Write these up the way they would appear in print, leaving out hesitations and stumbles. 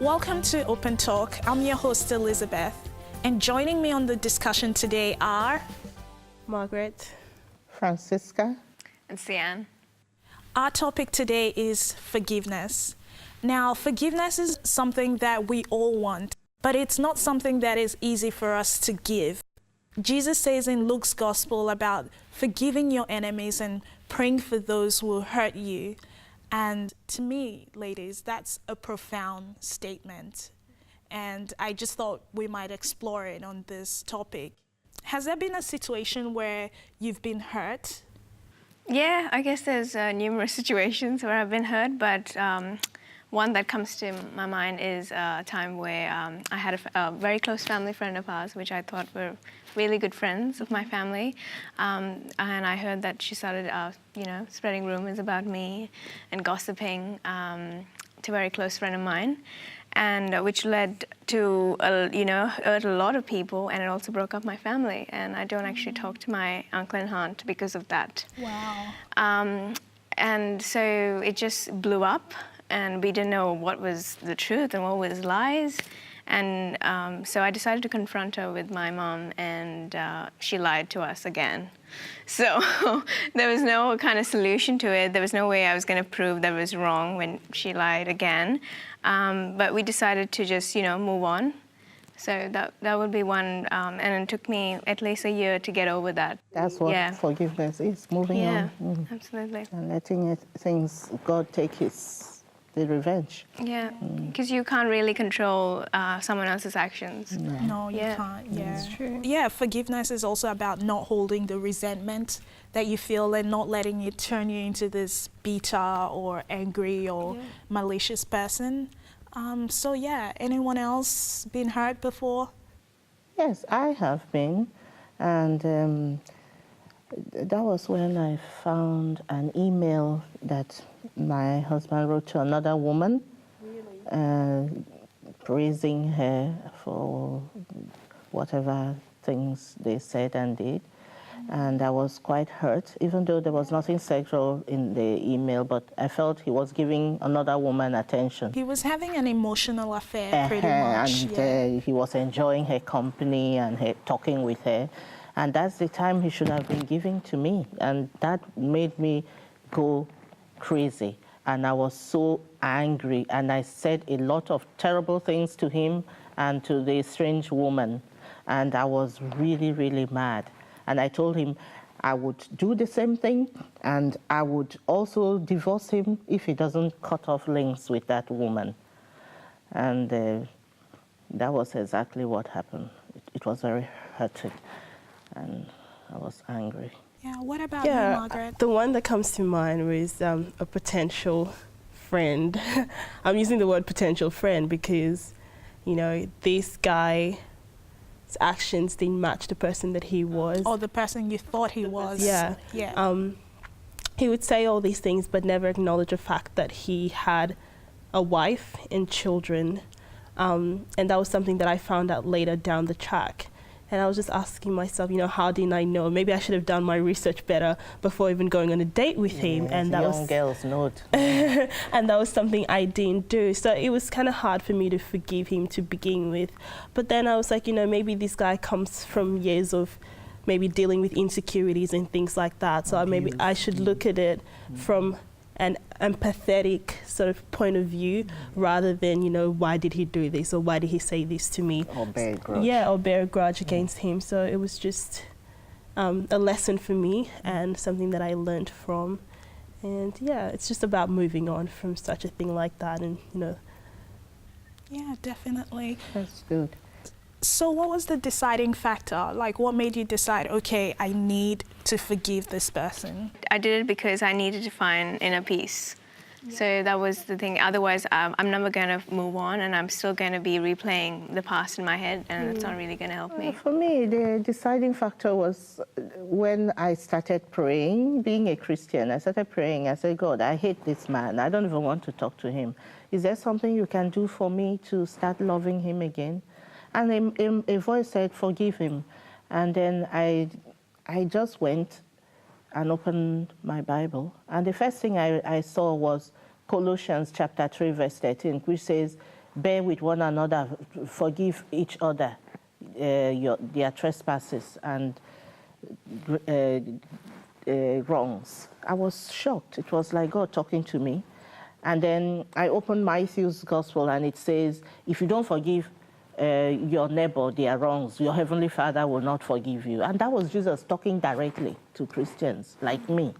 Welcome to Open Talk. I'm your host, Elizabeth. And joining me on the discussion today are Margaret, Francisca, and Sian. Our topic today is forgiveness. Now, forgiveness is something that we all want, but it's not something that is easy for us to give. Jesus says in Luke's gospel about forgiving your enemies and praying for those who hurt you. And to me, ladies, that's a profound statement. And I just thought we might explore it on this topic. Has there been a situation where you've been hurt? Yeah, I guess there's numerous situations where I've been hurt, but one that comes to my mind is a time where I had a very close family friend of ours, which I thought were really good friends of my family, and I heard that she started, spreading rumors about me and gossiping to a very close friend of mine, and which led to, hurt a lot of people, and it also broke up my family, and I don't actually talk to my uncle and aunt because of that. Wow. And so it just blew up, and we didn't know what was the truth and what was lies. And so I decided to confront her with my mom, and she lied to us again. So there was no kind of solution to it. There was no way I was going to prove that it was wrong when she lied again. But we decided to just, move on. So that would be one, and it took me at least a year to get over that. That's what forgiveness is, moving on. Yeah, absolutely. And letting God take the revenge. Yeah, because you can't really control someone else's actions. No, you can't. Yeah, that's true. Yeah, forgiveness is also about not holding the resentment that you feel and not letting it turn you into this bitter or angry or malicious person. Anyone else been hurt before? Yes, I have been. And that was when I found an email that my husband wrote to another woman, praising her for whatever things they said and did. And I was quite hurt, even though there was nothing sexual in the email, but I felt he was giving another woman attention. He was having an emotional affair, pretty much. And he was enjoying her company and talking with her. And that's the time he should have been giving to me. And that made me go crazy. And I was so angry. And I said a lot of terrible things to him and to the strange woman. And I was really, really mad. And I told him I would do the same thing, and I would also divorce him if he doesn't cut off links with that woman. And that was exactly what happened. It was very hurting, and I was angry. Yeah, what about you, Margaret? The one that comes to mind was a potential friend. I'm using the word potential friend because, this guy's actions didn't match the person that he was. Or the person you thought he was. Yeah. He would say all these things but never acknowledge the fact that he had a wife and children. And that was something that I found out later down the track. And I was just asking myself, how didn't I know? Maybe I should have done my research better before even going on a date with him. And that young girl's note. And that was something I didn't do. So it was kind of hard for me to forgive him to begin with. But then I was like, maybe this guy comes from years of maybe dealing with insecurities and things like that. So maybe I should look at it from an empathetic sort of point of view rather than, why did he do this or why did he say this to me? Or bear a grudge. Yeah, or bear a grudge against him. So it was just a lesson for me and something that I learned from. And it's just about moving on from such a thing like that and, Yeah, definitely. That's good. So what was the deciding factor? Like, what made you decide, okay, I need to forgive this person? I did it because I needed to find inner peace. So that was the thing. Otherwise, I'm never going to move on, and I'm still going to be replaying the past in my head, and it's not really going to help me. For me, the deciding factor was when I started praying, being a Christian. I started praying. I said, God, I hate this man. I don't even want to talk to him. Is there something you can do for me to start loving him again? And a voice said, forgive him. And then I just went and opened my Bible. And the first thing I saw was Colossians chapter 3, verse 13, which says, bear with one another, forgive each other their trespasses and wrongs. I was shocked. It was like God talking to me. And then I opened Matthew's Gospel, and it says, if you don't forgive your neighbor their wrongs, your Heavenly Father will not forgive you. And that was Jesus talking directly to Christians like me.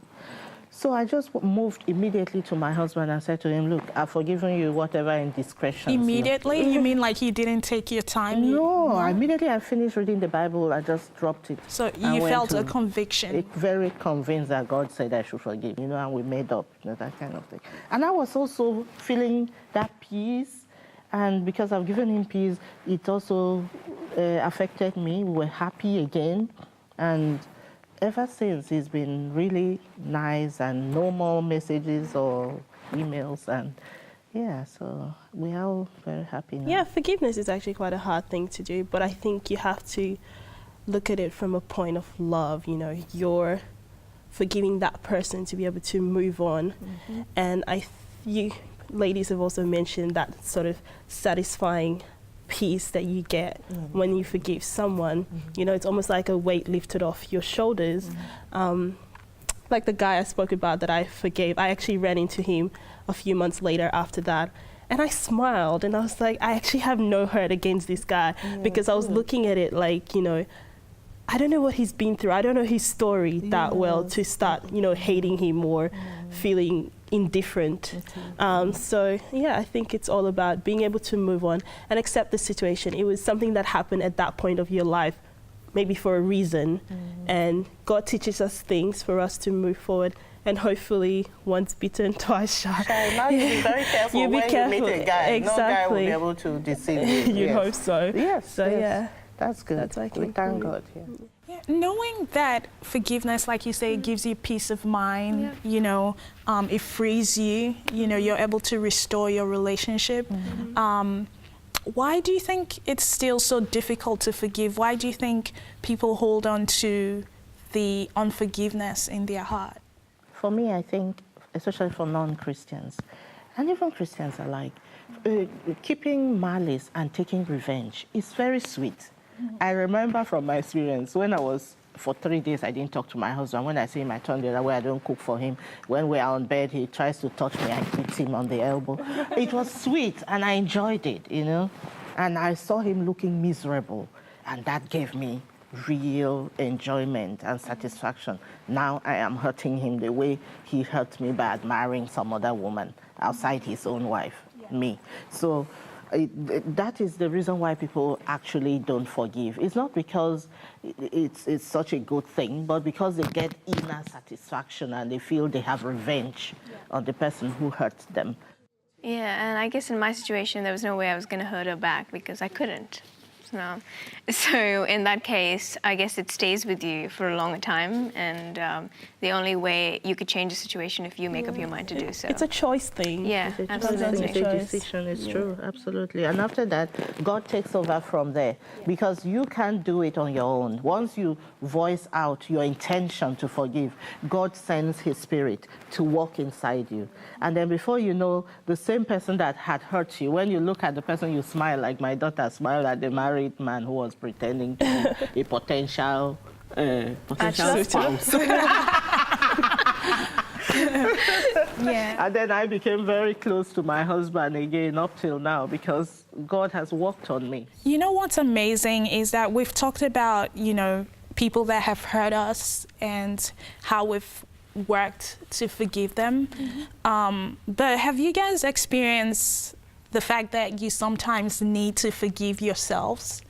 So I just moved immediately to my husband and said to him, look, I've forgiven you whatever indiscretions. Immediately? You mean like you didn't take your time? No, immediately I finished reading the Bible, I just dropped it. So you felt a conviction? Very convinced that God said I should forgive, and we made up, that kind of thing. And I was also feeling that peace, and because I've given him peace, it also affected me. We were happy again, and ever since, he's been really nice, and no more messages or emails, and yeah, so we are all very happy now. Yeah, forgiveness is actually quite a hard thing to do, but I think you have to look at it from a point of love. You're forgiving that person to be able to move on, and you ladies have also mentioned that sort of satisfying peace that you get when you forgive someone. It's almost like a weight lifted off your shoulders. Like the guy I spoke about that I forgave, I actually ran into him a few months later after that, and I smiled, and I was like, I actually have no hurt against this guy, because I was looking at it like, I don't know what he's been through. I don't know his story that well to start, hating him or feeling indifferent. So yeah, I think it's all about being able to move on and accept the situation. It was something that happened at that point of your life, maybe for a reason, and God teaches us things for us to move forward. And hopefully, once bitten, twice shy. Now you be very careful you meet a guy. Exactly. No guy will be able to deceive you. You hope so. Yes. So yeah, that's good. That's what I we thank God. Yeah, knowing that forgiveness, like you say, gives you peace of mind, it frees you, you're able to restore your relationship. Why do you think it's still so difficult to forgive? Why do you think people hold on to the unforgiveness in their heart? For me, I think, especially for non-Christians, and even Christians alike, keeping malice and taking revenge is very sweet. I remember from my experience, when I was, for 3 days, I didn't talk to my husband. When I see him, I turn the other way, I don't cook for him. When we're on bed, he tries to touch me, I hit him on the elbow. It was sweet, and I enjoyed it, And I saw him looking miserable, and that gave me real enjoyment and satisfaction. Now I am hurting him the way he hurt me by admiring some other woman outside his own wife, me. So that is the reason why people actually don't forgive. It's not because it's such a good thing, but because they get inner satisfaction and they feel they have revenge on the person who hurt them. Yeah, and I guess in my situation, there was no way I was going to hurt her back because I couldn't. So in that case, I guess it stays with you for a longer time, and the only way you could change the situation if you make up your mind to do so. It's a choice thing. Yeah, absolutely. It's a decision, it's true, absolutely. And after that, God takes over from there, because you can't do it on your own. Once you voice out your intention to forgive, God sends His Spirit to walk inside you. And then before you know, the same person that had hurt you, when you look at the person, you smile, like my daughter smiled at the married man who was pretending to be a potential spouse. Yeah. And then I became very close to my husband again up till now, because God has worked on me. You know what's amazing is that we've talked about, people that have hurt us and how we've worked to forgive them. But have you guys experienced the fact that you sometimes need to forgive yourselves?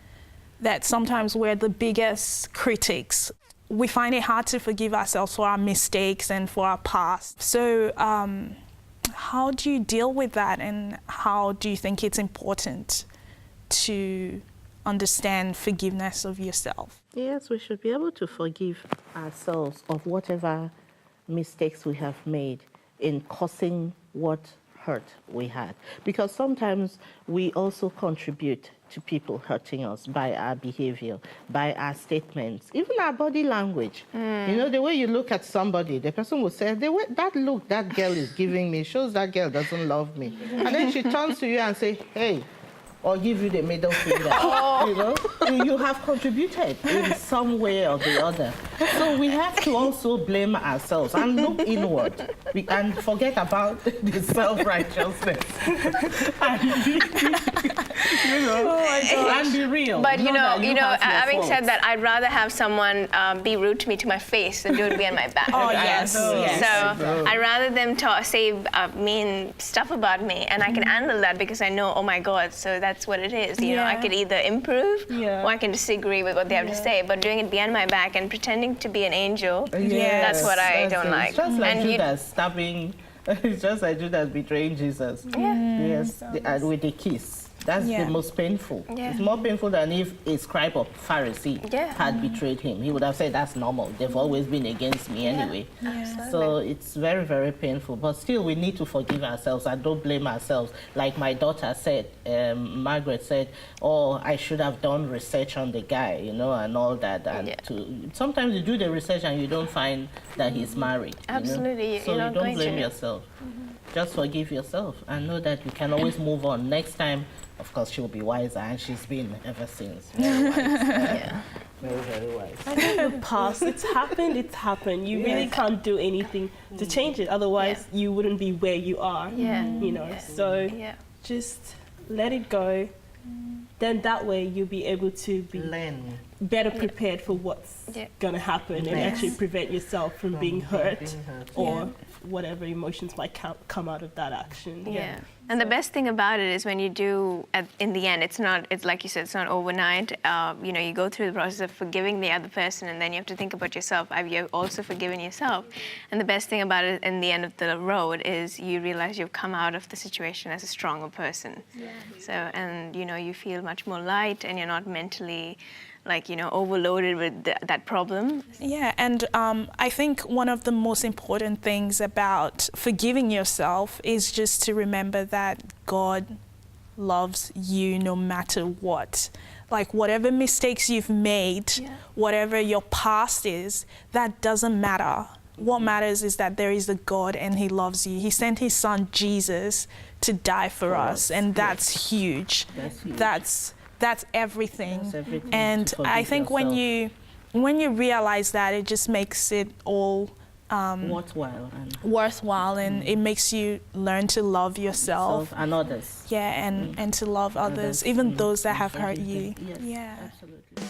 That sometimes we're the biggest critics. We find it hard to forgive ourselves for our mistakes and for our past. So how do you deal with that, and how do you think it's important to understand forgiveness of yourself? Yes, we should be able to forgive ourselves of whatever mistakes we have made in causing what hurt we had. Because sometimes we also contribute to people hurting us by our behavior, by our statements, even our body language. The way you look at somebody, the person will say, that look that girl is giving me shows that girl doesn't love me. And then she turns to you and say, hey, or give you the middle finger. You know, you have contributed in some way or the other. So we have to also blame ourselves and look inward and forget about the self-righteousness. And be real. But Know that you have your having said faults. that, I'd rather have someone be rude to me to my face than do it behind my back. Oh, yes. Yes. So I'd rather them say mean stuff about me, and I can handle that because I know, oh my God, so that's what it is. You know, I Yeah. could either improve Yeah. or I can disagree with what they have to say. But doing it behind my back and pretending to be an angel, Yes, that's what I don't it. like. It's just like And you- Judas stabbing, it's just like Judas betraying Jesus. Yes, and with the kiss. That's Yeah. the most painful. Yeah. It's more painful than if a scribe or Pharisee Yeah. had betrayed him. He would have said, that's normal. They've always been against me anyway. So it's very, very painful. But still, we need to forgive ourselves and don't blame ourselves. Like my daughter said, Margaret said, oh, I should have done research on the guy, you know, and all that. And sometimes you do the research and you don't find that he's married. you know. Absolutely, So you're you not don't going blame to. yourself. Just forgive yourself and know that you can always move on. Next time, of course, she'll be wiser, and she's been ever since. Very wise. Very, very wise. The past, it's happened. You really can't do anything to change it. Otherwise, you wouldn't be where you are. Yeah. You know, so Yeah. just let it go. Then that way you'll be able to be Learn. better prepared for what's Yeah. going to happen and Yes. actually prevent yourself from being hurt being hurt. or whatever emotions might come out of that action. Yeah. And the best thing about it is when you do, in the end, it's like you said, it's not overnight. You know, you go through the process of forgiving the other person, and then you have to think about yourself. Have you also forgiven yourself? And the best thing about it in the end of the road is you realize you've come out of the situation as a stronger person. So, and, you know, you feel much more light, and you're not mentally, like, you know, overloaded with that problem. Yeah, and I think one of the most important things about forgiving yourself is just to remember that God loves you no matter what. Like, whatever mistakes you've made, whatever your past is, that doesn't matter. What matters is that there is a God and He loves you. He sent His Son Jesus to die for us, and that's huge. That's huge. That's everything. That's everything, And to forgive I think when you realize that, it just makes it all worthwhile and worthwhile, and it makes you learn to love yourself. and others. Yeah, and to love others, even those that have hurt you. Yes, Yeah. absolutely.